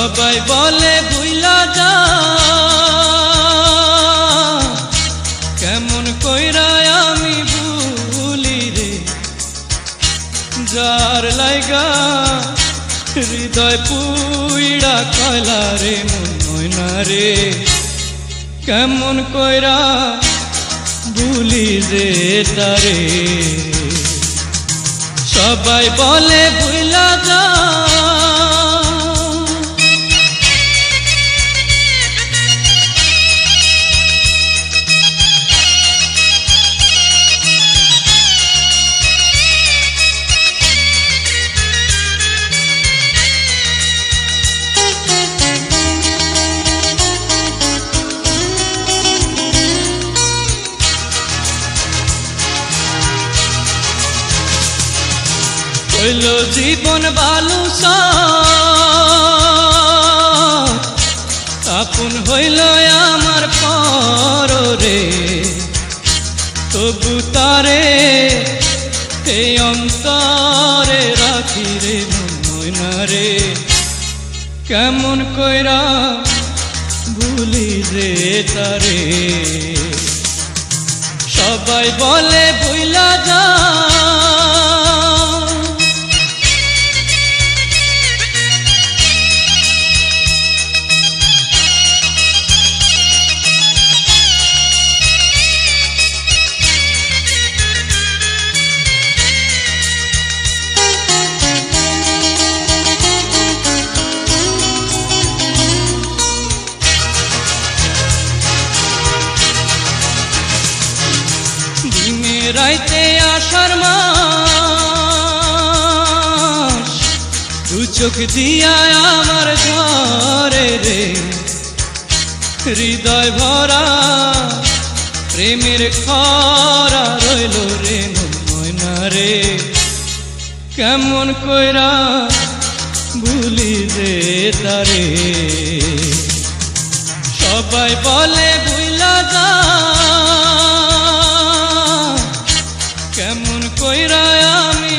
সবাই বলে ভুইলা যা, কেমন কইরা আমি ভুলি রে, যার লাইগা হৃদয় পুইড়া কয়লা রে মন ময়না রে, কেমন কইরা ভুলি রে তারে। সবাই বলে ভুইলা যা, হইল জীবন বালুসা, আপন হইল আমার পর রে, তবু তারে এই অন্তরে রাখি রে মন ময়না রে, কেমন কইরা ভুলি রে তারে। সবাই বলে ভুইলা যা, রাইতে আষাঢ় মাস, দু চোখ দিয়া আমার ঝরে রে, হৃদয় ভরা প্রেমের খরা রইল রে মন ময়না রে, কেমন কইরা ভুলি রে তারে। সবাই বলে ভুইলা যা,